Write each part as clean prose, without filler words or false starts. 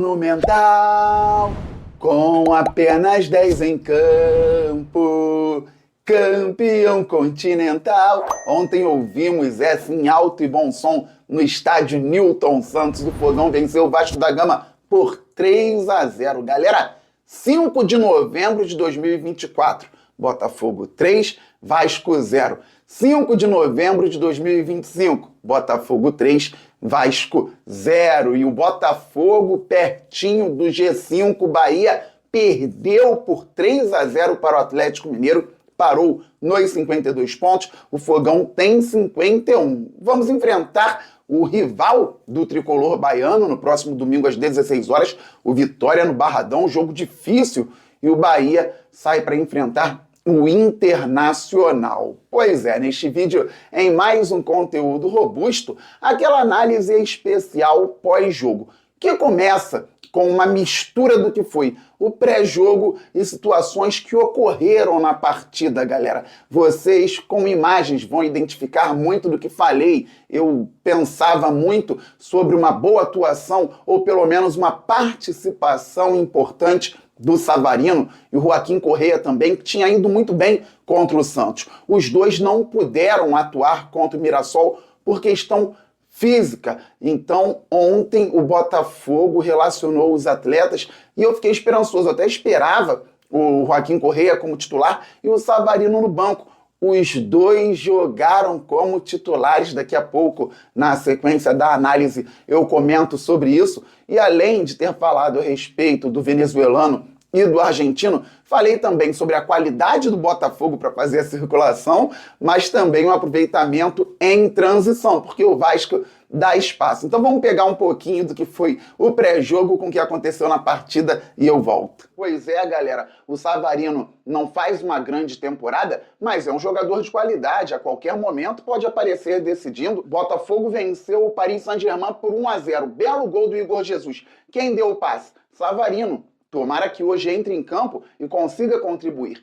Monumental, com apenas 10 em campo, campeão continental. Ontem ouvimos essa em alto e bom som no estádio Newton Santos. O Fogão venceu o Vasco da Gama por 3-0. Galera, 5 de novembro de 2024, Botafogo 3, Vasco 0. 5 de novembro de 2025, Botafogo 3, Vasco 0. E o Botafogo, pertinho do G5, Bahia, perdeu por 3-0 para o Atlético Mineiro, parou nos 52 pontos, o Fogão tem 51. Vamos enfrentar o rival do tricolor baiano no próximo domingo às 16 horas, o Vitória no Barradão, jogo difícil, e o Bahia sai para enfrentar o Internacional. Pois é, neste vídeo, em mais um conteúdo robusto, aquela análise especial pós-jogo, que começa com uma mistura do que foi o pré-jogo e situações que ocorreram na partida, galera. Vocês, com imagens, vão identificar muito do que falei. Eu pensava muito sobre uma boa atuação, ou pelo menos uma participação importante do Savarino, e o Joaquim Correa também, que tinha ido muito bem contra o Santos. Os dois não puderam atuar contra o Mirassol por questão física. Então, ontem o Botafogo relacionou os atletas e eu fiquei esperançoso. Eu até esperava o Joaquim Correa como titular e o Savarino no banco. Os dois jogaram como titulares. Daqui a pouco, na sequência da análise, eu comento sobre isso. E além de ter falado a respeito do venezuelano e do argentino, falei também sobre a qualidade do Botafogo para fazer a circulação, mas também o aproveitamento em transição, porque o Vasco dá espaço. Então vamos pegar um pouquinho do que foi o pré-jogo com o que aconteceu na partida e eu volto. Pois é, galera, o Savarino não faz uma grande temporada, mas é um jogador de qualidade, a qualquer momento pode aparecer decidindo. Botafogo venceu o Paris Saint-Germain por 1-0, belo gol do Igor Jesus. Quem deu o passe? Savarino. Tomara que hoje entre em campo e consiga contribuir.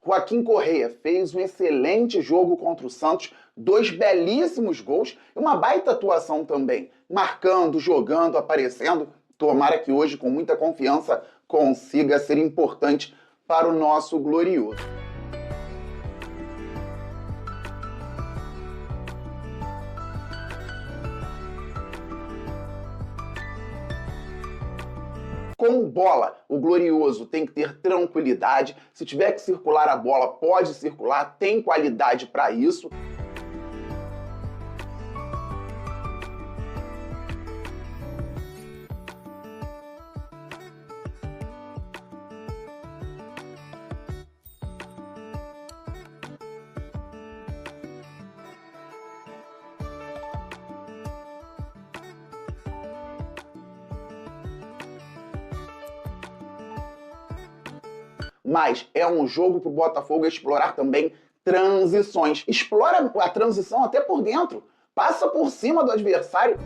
Joaquim Correa fez um excelente jogo contra o Santos, 2 belíssimos gols e uma baita atuação também, marcando, jogando, aparecendo. Tomara que hoje, com muita confiança, consiga ser importante para o nosso glorioso. Com bola, o glorioso tem que ter tranquilidade. Se tiver que circular a bola, pode circular, tem qualidade para isso. Mas é um jogo para o Botafogo explorar também transições. Explora a transição até por dentro. Passa por cima do adversário.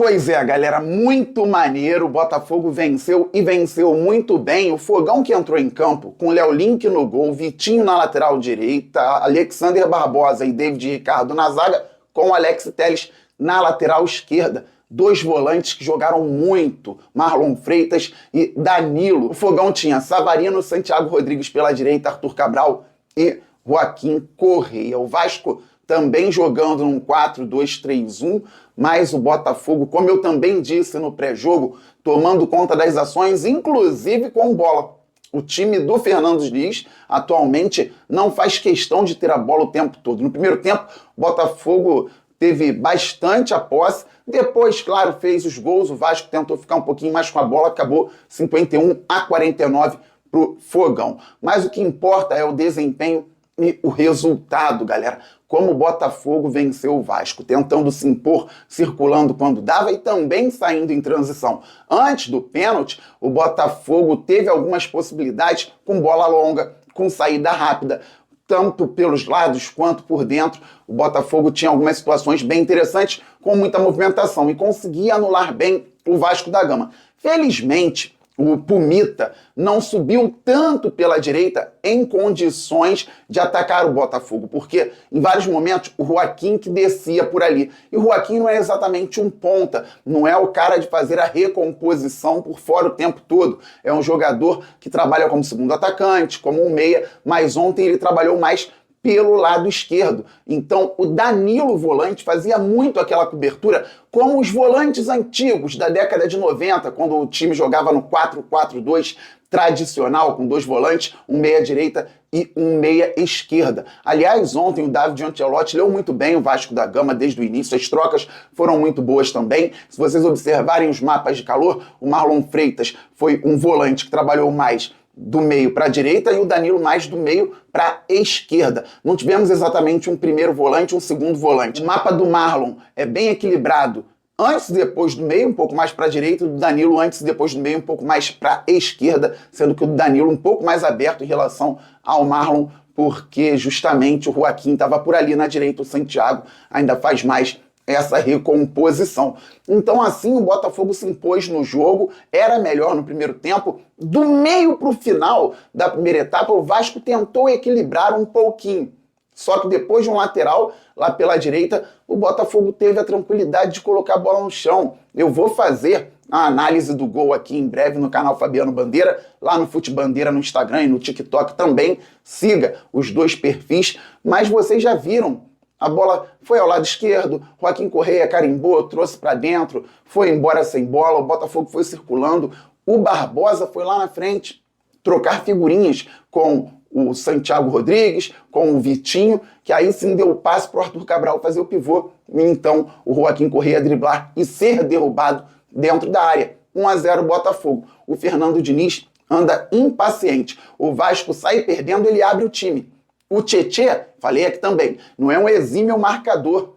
Pois é, galera, muito maneiro, o Botafogo venceu e venceu muito bem. O Fogão que entrou em campo com Léo Link no gol, Vitinho na lateral direita, Alexander Barbosa e David Ricardo na zaga, com Alex Telles na lateral esquerda. 2 volantes que jogaram muito, Marlon Freitas e Danilo. O Fogão tinha Savarino, Santiago Rodrigues pela direita, Arthur Cabral e Joaquim Correa. O Vasco também jogando num 4-2-3-1, mas o Botafogo, como eu também disse no pré-jogo, tomando conta das ações, inclusive com bola. O time do Fernando Diniz atualmente não faz questão de ter a bola o tempo todo. No primeiro tempo, o Botafogo teve bastante a posse, depois, claro, fez os gols, o Vasco tentou ficar um pouquinho mais com a bola, acabou 51-49 pro Fogão. Mas o que importa é o desempenho E o resultado, galera, como o Botafogo venceu o Vasco, tentando se impor, circulando quando dava e também saindo em transição. Antes do pênalti, o Botafogo teve algumas possibilidades com bola longa, com saída rápida, tanto pelos lados quanto por dentro. O Botafogo tinha algumas situações bem interessantes, com muita movimentação, e conseguia anular bem o Vasco da Gama. Felizmente, o Pumita não subiu tanto pela direita em condições de atacar o Botafogo, porque em vários momentos o Joaquim que descia por ali. E o Joaquim não é exatamente um ponta, não é o cara de fazer a recomposição por fora o tempo todo. É um jogador que trabalha como segundo atacante, como um meia, mas ontem ele trabalhou mais pelo lado esquerdo. Então o Danilo, volante, fazia muito aquela cobertura como os volantes antigos da década de 90, quando o time jogava no 4-4-2 tradicional, com dois volantes, um meia-direita e um meia-esquerda. Aliás, ontem o David Ancelotti leu muito bem o Vasco da Gama desde o início, as trocas foram muito boas também. Se vocês observarem os mapas de calor, o Marlon Freitas foi um volante que trabalhou mais do meio para a direita e o Danilo mais do meio para a esquerda. Não tivemos exatamente um primeiro volante, um segundo volante. O mapa do Marlon é bem equilibrado antes e depois do meio, um pouco mais para a direita, e do Danilo antes e depois do meio, um pouco mais para a esquerda, sendo que o Danilo um pouco mais aberto em relação ao Marlon, porque justamente o Joaquim estava por ali na direita, o Santiago ainda faz mais essa recomposição. Então assim o Botafogo se impôs no jogo, era melhor no primeiro tempo. Do meio para o final da primeira etapa, o Vasco tentou equilibrar um pouquinho. Só que depois de um lateral, lá pela direita, o Botafogo teve a tranquilidade de colocar a bola no chão. Eu vou fazer a análise do gol aqui em breve no canal Fabiano Bandeira, lá no Fute Bandeira no Instagram e no TikTok também. Siga os dois perfis, mas vocês já viram. A bola foi ao lado esquerdo, Joaquim Correia carimbou, trouxe para dentro, foi embora sem bola, o Botafogo foi circulando, o Barbosa foi lá na frente trocar figurinhas com o Santiago Rodrigues, com o Vitinho, que aí sim deu o passe para o Arthur Cabral fazer o pivô, e então o Joaquim Correia driblar e ser derrubado dentro da área. 1-0 Botafogo. O Fernando Diniz anda impaciente. O Vasco sai perdendo, ele abre o time. O Tietê, falei aqui também, não é um exímio marcador.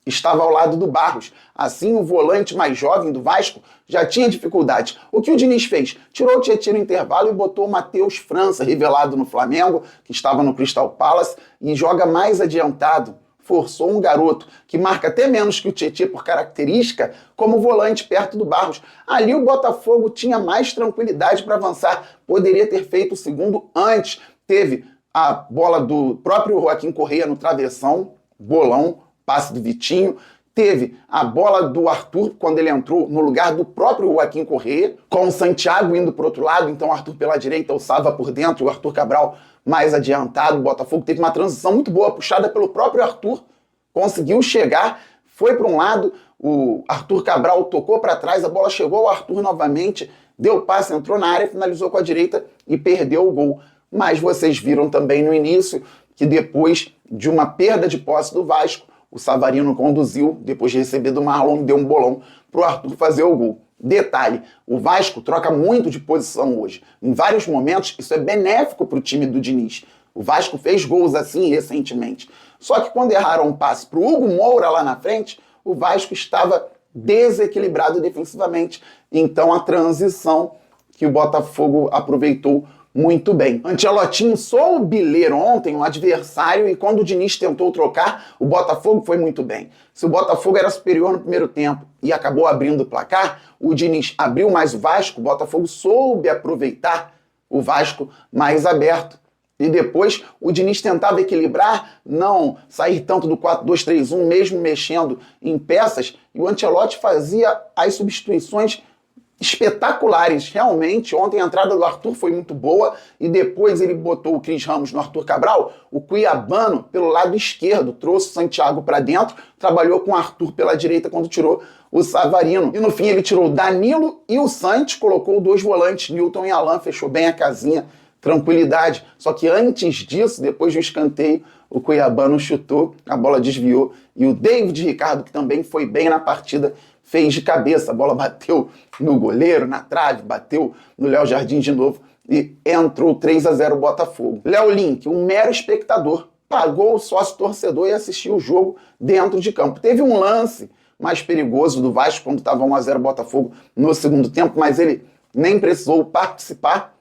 Estava ao lado do Barros. Assim, o volante mais jovem do Vasco já tinha dificuldades. O que o Diniz fez? Tirou o Tietê no intervalo e botou o Matheus França, revelado no Flamengo, que estava no Crystal Palace, e joga mais adiantado. Forçou um garoto que marca até menos que o Tietê por característica, como volante perto do Barros. Ali o Botafogo tinha mais tranquilidade para avançar. Poderia ter feito o segundo antes. Teve a bola do próprio Joaquim Correia no travessão, bolão, passe do Vitinho. Teve a bola do Arthur, quando ele entrou no lugar do próprio Joaquim Correia, com o Santiago indo para o outro lado, então o Arthur pela direita, o Sava por dentro, o Arthur Cabral mais adiantado. O Botafogo teve uma transição muito boa, puxada pelo próprio Arthur, conseguiu chegar, foi para um lado, o Arthur Cabral tocou para trás, a bola chegou ao Arthur novamente, deu passe, entrou na área, finalizou com a direita e perdeu o gol. Mas vocês viram também no início que depois de uma perda de posse do Vasco, o Savarino conduziu, depois de receber do Marlon, deu um bolão para o Arthur fazer o gol. Detalhe, o Vasco troca muito de posição hoje. Em vários momentos, isso é benéfico para o time do Diniz. O Vasco fez gols assim recentemente. Só que quando erraram um passe para o Hugo Moura lá na frente, o Vasco estava desequilibrado defensivamente. Então a transição que o Botafogo aproveitou muito bem. Ancelotti soube ler ontem um adversário e quando o Diniz tentou trocar, o Botafogo foi muito bem. Se o Botafogo era superior no primeiro tempo e acabou abrindo o placar, o Diniz abriu mais o Vasco, o Botafogo soube aproveitar o Vasco mais aberto. E depois o Diniz tentava equilibrar, não sair tanto do 4-2-3-1, mesmo mexendo em peças, e o Ancelotti fazia as substituições espetaculares, realmente. Ontem a entrada do Arthur foi muito boa e depois ele botou o Cris Ramos no Arthur Cabral, o cuiabano pelo lado esquerdo, trouxe o Santiago para dentro, trabalhou com o Arthur pela direita quando tirou o Savarino. E no fim ele tirou o Danilo e o Santos, colocou dois volantes, Newton e Alan, fechou bem a casinha, tranquilidade. Só que antes disso, depois de um escanteio, o cuiabano chutou, a bola desviou e o David Ricardo, que também foi bem na partida, fez de cabeça, a bola bateu no goleiro, na trave, bateu no Léo Jardim de novo e entrou 3-0 Botafogo. Léo Link, um mero espectador, pagou o sócio torcedor e assistiu o jogo dentro de campo. Teve um lance mais perigoso do Vasco quando estava 1-0 Botafogo no segundo tempo, mas ele nem precisou participar,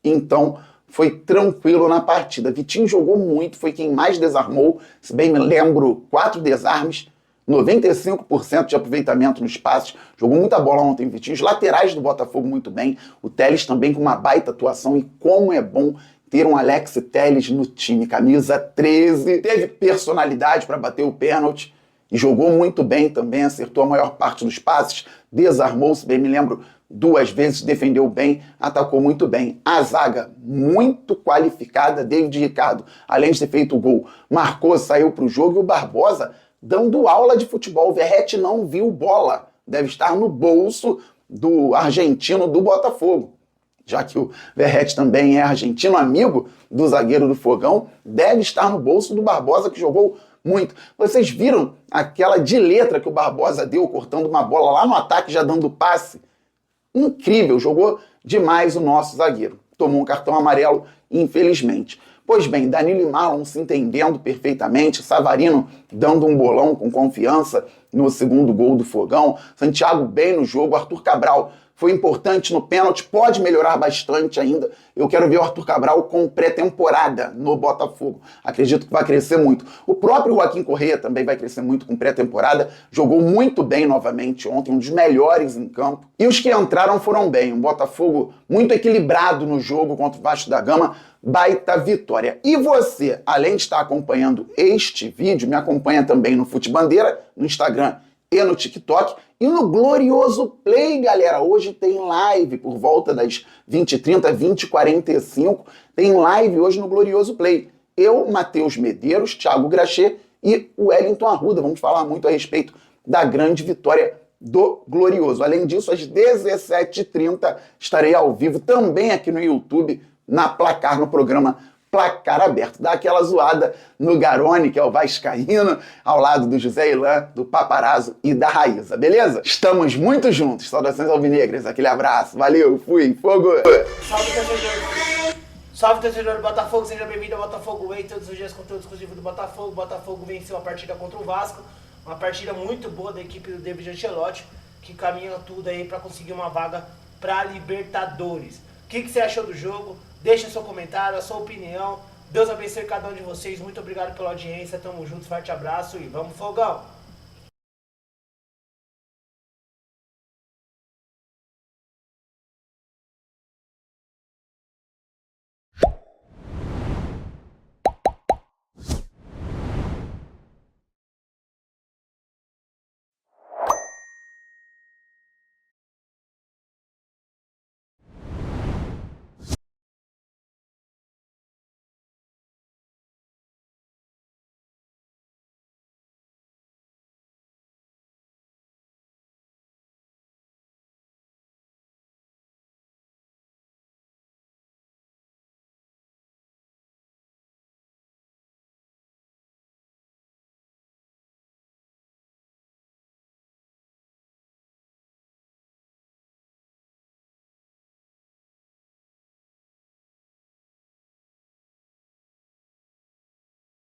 então foi tranquilo na partida. Vitinho jogou muito, foi quem mais desarmou, se bem me lembro, 4 desarmes, 95% de aproveitamento nos passes, jogou muita bola ontem, Vitinho. Os laterais do Botafogo muito bem, o Telles também com uma baita atuação, e como é bom ter um Alex Telles no time, camisa 13, teve personalidade para bater o pênalti e jogou muito bem também, acertou a maior parte dos passes, desarmou, se bem me lembro, 2 vezes, defendeu bem, atacou muito bem. A zaga muito qualificada, David Ricardo, além de ter feito o gol, marcou, saiu para o jogo, e o Barbosa dando aula de futebol. O Verratti não viu bola, deve estar no bolso do argentino do Botafogo. Já que o Verratti também é argentino, amigo do zagueiro do Fogão, deve estar no bolso do Barbosa, que jogou muito. Vocês viram aquela de letra que o Barbosa deu, cortando uma bola lá no ataque, já dando passe? Incrível, jogou demais o nosso zagueiro. Tomou um cartão amarelo, infelizmente. Pois bem, Danilo e Marlon se entendendo perfeitamente, Savarino dando um bolão com confiança no segundo gol do Fogão, Santiago bem no jogo, Arthur Cabral foi importante no pênalti, pode melhorar bastante ainda. Eu quero ver o Arthur Cabral com pré-temporada no Botafogo. Acredito que vai crescer muito. O próprio Joaquim Corrêa também vai crescer muito com pré-temporada. Jogou muito bem novamente ontem, um dos melhores em campo. E os que entraram foram bem. Um Botafogo muito equilibrado no jogo contra o Vasco da Gama. Baita vitória. E você, além de estar acompanhando este vídeo, me acompanha também no Futebandeira, no Instagram e no TikTok, e no Glorioso Play, galera. Hoje tem live por volta das 20h30, 20h45. Tem live hoje no Glorioso Play. Eu, Matheus Medeiros, Thiago Grachê e o Wellington Arruda. Vamos falar muito a respeito da grande vitória do Glorioso. Além disso, às 17h30 estarei ao vivo também aqui no YouTube, na Placar, no programa Placar Aberto. Dá aquela zoada no Garone, que é o vascaíno, ao lado do José Ilan, do Paparazzo e da Raíza, beleza? Estamos muito juntos. Saudações alvinegras, aquele abraço. Valeu, fui, fogo! Salve, torcedor! Salve, torcedor do Botafogo, seja bem-vindo ao Botafogo Way, todos os dias conteúdo exclusivo do Botafogo. O Botafogo venceu a partida contra o Vasco, uma partida muito boa da equipe do David Ancelotti, que caminha tudo aí para conseguir uma vaga para Libertadores. O que você achou do jogo? Deixa seu comentário, a sua opinião. Deus abençoe cada um de vocês. Muito obrigado pela audiência. Tamo junto, forte abraço e vamos, Fogão!